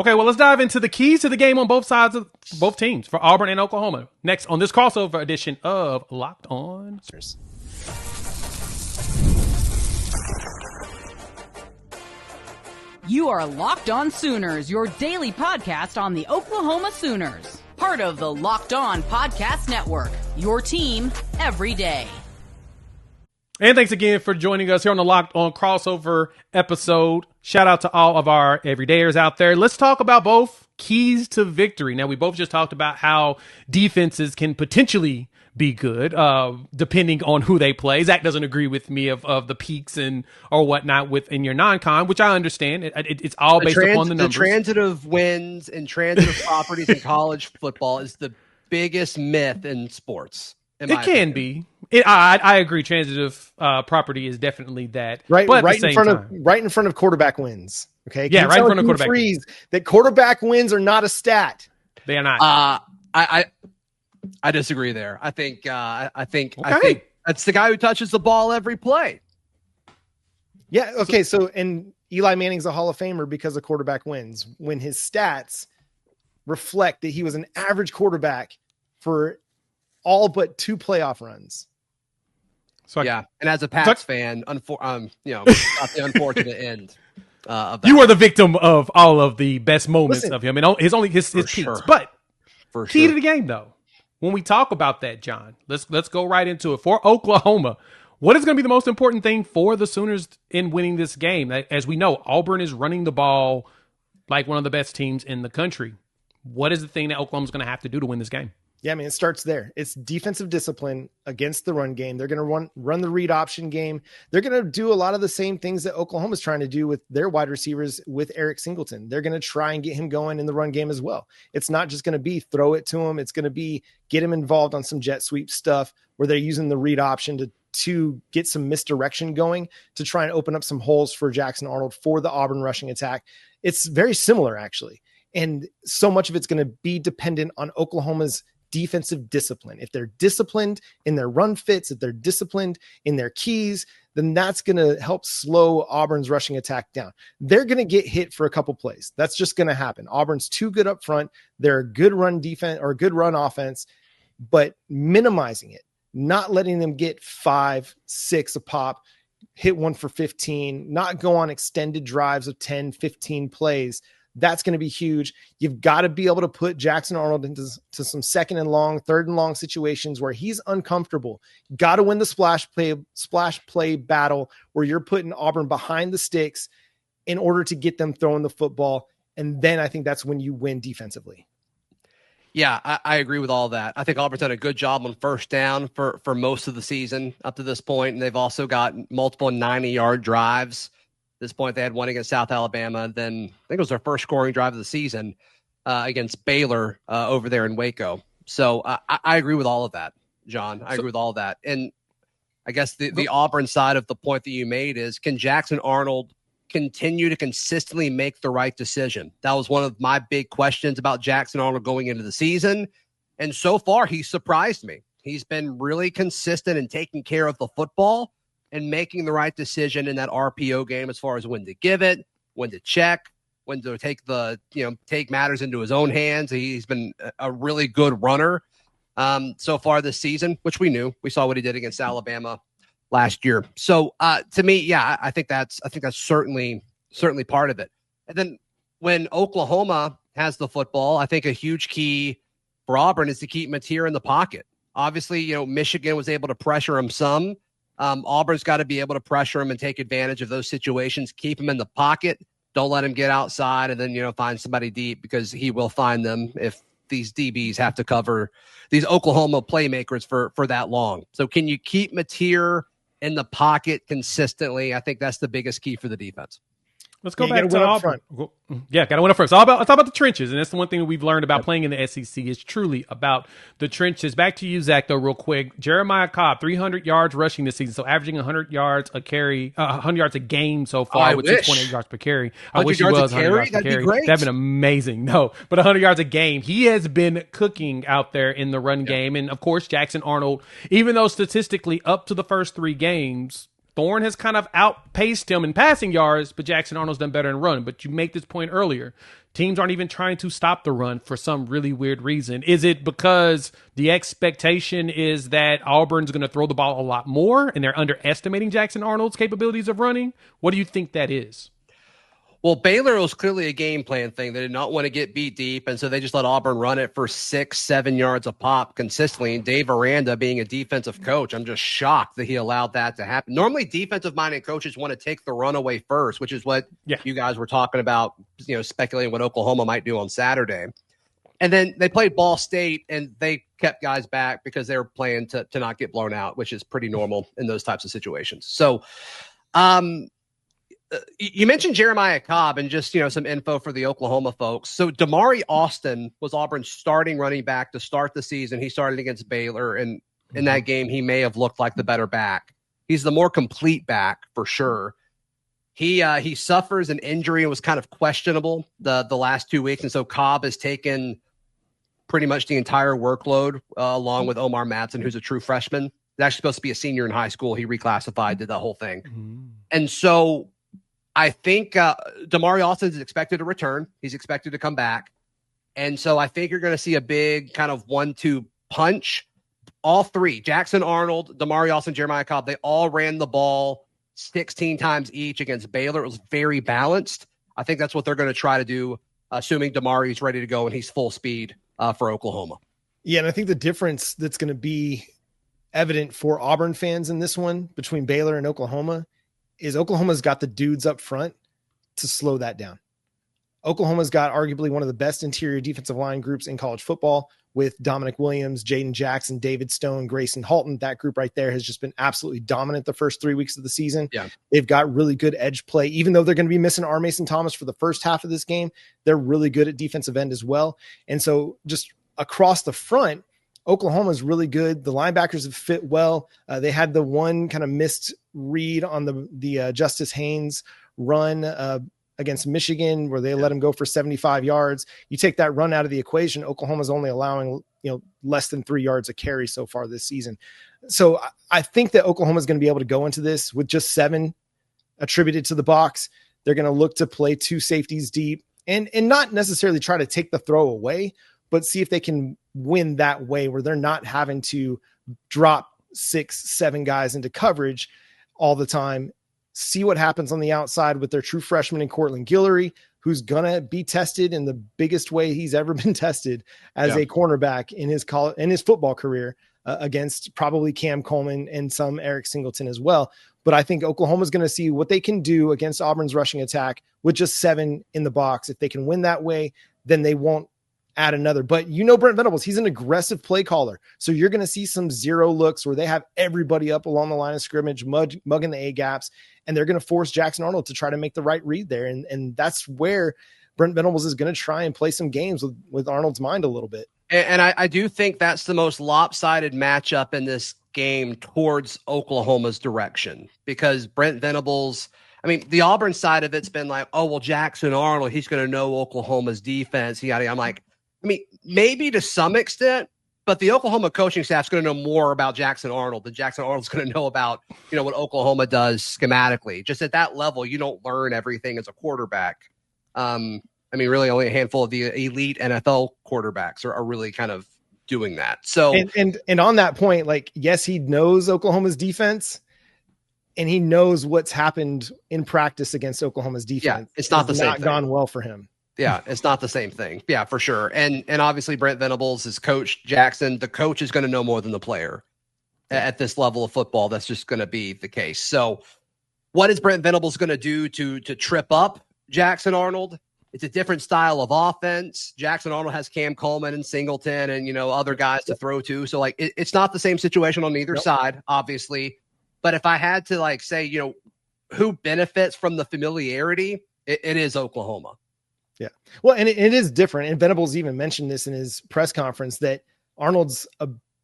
Okay, well, let's dive into the keys to the game on both sides of both teams for Auburn and Oklahoma. Next on this crossover edition of Locked On. You are Locked On Sooners, your daily podcast on the Oklahoma Sooners. Part of the Locked On Podcast Network, your team every day. And thanks again for joining us here on the Locked On crossover episode. Shout out to all of our everydayers out there. Let's talk about both keys to victory. Now, we both just talked about how defenses can potentially be good, depending on who they play. Zach doesn't agree with me of the peaks and or whatnot within your non-con, which I understand. It's all based upon the numbers. The transitive wins and transitive properties in college football is the biggest myth in sports. It can be. I agree. Transitive property is definitely that. Right, but right in front of quarterback wins. Okay. Yeah, right in front of quarterback wins. That quarterback wins are not a stat. They are not. I disagree there. I think that's the guy who touches the ball every play. Yeah. Okay. So, and Eli Manning's a Hall of Famer because a quarterback wins when his stats reflect that he was an average quarterback for all but 2 playoff runs. So yeah, and as a Pats fan, not the unfortunate end of that. You are the victim of all of the best moments of him, and his peaks. Sure. But for key sure. to the game, though, when we talk about that, John, let's go right into it. For Oklahoma, what is going to be the most important thing for the Sooners in winning this game? As we know, Auburn is running the ball like one of the best teams in the country. What is the thing that Oklahoma's going to have to do to win this game? Yeah, I mean, it starts there. It's defensive discipline against the run game. They're going to run the read option game. They're going to do a lot of the same things that Oklahoma's trying to do with their wide receivers with Eric Singleton. They're going to try and get him going in the run game as well. It's not just going to be throw it to him. It's going to be get him involved on some jet sweep stuff where they're using the read option to get some misdirection going to try and open up some holes for Jackson Arnold for the Auburn rushing attack. It's very similar, actually. And so much of it's going to be dependent on Oklahoma's defensive discipline. If they're disciplined in their run fits, if they're disciplined in their keys, then that's going to help slow Auburn's rushing attack down. They're going to get hit for a couple plays. That's just going to happen. Auburn's too good up front. They're a good run defense or a good run offense, but minimizing it, not letting them get 5, 6 a pop, hit one for 15, not go on extended drives of 10, 15 plays. That's going to be huge. You've got to be able to put Jackson Arnold into some second and long, third and long situations where he's uncomfortable. Got to win the splash play battle where you're putting Auburn behind the sticks in order to get them throwing the football. And then I think that's when you win defensively. Yeah, I agree with all that. I think Auburn's done a good job on first down for most of the season up to this point. And they've also got multiple 90-yard drives. At this point, they had one against South Alabama. Then I think it was their first scoring drive of the season against Baylor over there in Waco. So I agree with all of that, John. I agree with all of that. And I guess the Auburn side of the point that you made is, can Jackson Arnold continue to consistently make the right decision? That was one of my big questions about Jackson Arnold going into the season. And so far, he's surprised me. He's been really consistent in taking care of the football and making the right decision in that RPO game as far as when to give it, when to check, when to take matters into his own hands. He's been a really good runner so far this season, which we knew. We saw what he did against Alabama last year. So to me, yeah, I think that's certainly part of it. And then when Oklahoma has the football, I think a huge key for Auburn is to keep Mateer in the pocket. Obviously, Michigan was able to pressure him some. Auburn's got to be able to pressure him and take advantage of those situations. Keep him in the pocket. Don't let him get outside and then, find somebody deep, because he will find them if these DBs have to cover these Oklahoma playmakers for that long. So can you keep Mateer in the pocket consistently? I think that's the biggest key for the defense. Let's go back to Auburn. Yeah, got to win up front. It's all about the trenches, and that's the one thing we've learned about playing in the SEC is truly about the trenches. Back to you, Zach, though, real quick. Jeremiah Cobb, 300 yards rushing this season, so averaging 100 yards a carry, 100 yards a game so far, with 2.8 yards per carry. I wish he was 100 yards per carry. That'd been amazing. No, but 100 yards a game. He has been cooking out there in the run game, and of course, Jackson Arnold, even though statistically up to the first 3 games, Thorne has kind of outpaced him in passing yards, but Jackson Arnold's done better in run. But you make this point earlier. teams aren't even trying to stop the run for some really weird reason. Is it because the expectation is that Auburn's going to throw the ball a lot more and they're underestimating Jackson Arnold's capabilities of running? What do you think that is? Well, Baylor was clearly a game plan thing. They did not want to get beat deep, and so they just let Auburn run it for 6-7 yards a pop consistently. And Dave Aranda, being a defensive coach, I'm just shocked that he allowed that to happen. Normally, defensive-minded coaches want to take the run away first, which is what you guys were talking about, speculating what Oklahoma might do on Saturday. And then they played Ball State, and they kept guys back because they were playing to not get blown out, which is pretty normal in those types of situations. So, you mentioned Jeremiah Cobb and just, some info for the Oklahoma folks. So Damari Austin was Auburn's starting running back to start the season. He started against Baylor, and in that game, he may have looked like the better back. He's the more complete back for sure. He suffers an injury and was kind of questionable the last 2 weeks. And so Cobb has taken pretty much the entire workload along with Omar Madsen, who's a true freshman. He's actually supposed to be a senior in high school. He reclassified, did that whole thing. And so I think Damari Austin is expected to return. He's expected to come back. And so I think you're going to see a big kind of 1-2 punch. All three, Jackson Arnold, Damari Austin, Jeremiah Cobb, they all ran the ball 16 times each against Baylor. It was very balanced. I think that's what they're going to try to do, assuming Damari's ready to go and he's full speed for Oklahoma. Yeah, and I think the difference that's going to be evident for Auburn fans in this one between Baylor and Oklahoma is Oklahoma's got the dudes up front to slow that down. Oklahoma's got arguably one of the best interior defensive line groups in college football with Dominic Williams, Jaden Jackson, David Stone, Grayson Halton. That group right there has just been absolutely dominant the first 3 weeks of the season. Yeah. They've got really good edge play. Even though they're going to be missing R. Mason Thomas for the first half of this game, they're really good at defensive end as well. And so just across the front, Oklahoma's really good. The linebackers have fit well. They had the one kind of missed read on the Justice Haynes run against Michigan where they let him go for 75 yards. You take that run out of the equation, Oklahoma's only allowing less than 3 yards a carry so far this season. So I think that Oklahoma's going to be able to go into this with just 7 attributed to the box. They're going to look to play 2 safeties deep and not necessarily try to take the throw away, but see if they can win that way where they're not having to drop 6-7 guys into coverage all the time. See what happens on the outside with their true freshman in Cortland Guillory, who's going to be tested in the biggest way he's ever been tested as a cornerback in his football career against probably Cam Coleman and some Eric Singleton as well. But I think Oklahoma's going to see what they can do against Auburn's rushing attack with just 7 in the box. If they can win that way, then they won't add another. But Brent Venables, he's an aggressive play caller. So you're going to see some zero looks where they have everybody up along the line of scrimmage, mugging the A gaps, and they're going to force Jackson Arnold to try to make the right read there. And that's where Brent Venables is going to try and play some games with Arnold's mind a little bit. And I do think that's the most lopsided matchup in this game towards Oklahoma's direction, because Brent Venables, the Auburn side of it's been like, oh, well, Jackson Arnold, he's going to know Oklahoma's defense. I'm like, maybe to some extent, but the Oklahoma coaching staff's going to know more about Jackson Arnold than Jackson Arnold's going to know about, what Oklahoma does schematically. Just at that level, you don't learn everything as a quarterback. Really only a handful of the elite NFL quarterbacks are really kind of doing that. So, and on that point, yes, he knows Oklahoma's defense and he knows what's happened in practice against Oklahoma's defense. Yeah, it's not the same thing. Gone well for him. Yeah, it's not the same thing. Yeah, for sure. And obviously Brent Venables is coach Jackson. The coach is going to know more than the player at this level of football. That's just going to be the case. So what is Brent Venables going to do to trip up Jackson Arnold? It's a different style of offense. Jackson Arnold has Cam Coleman and Singleton and, other guys to throw to. So it's not the same situation on either side, obviously. But if I had to say, who benefits from the familiarity, it is Oklahoma. Yeah. Well, and it is different. And Venables even mentioned this in his press conference that Arnold's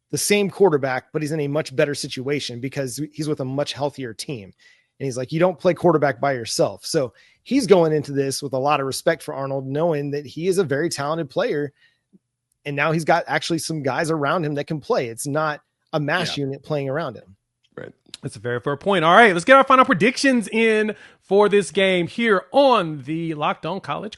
the same quarterback, but he's in a much better situation because he's with a much healthier team. And he's like, you don't play quarterback by yourself. So he's going into this with a lot of respect for Arnold, knowing that he is a very talented player. And now he's got actually some guys around him that can play. It's not a mash unit playing around him. Right. That's a very fair point. All right, let's get our final predictions in for this game here on the Locked On College.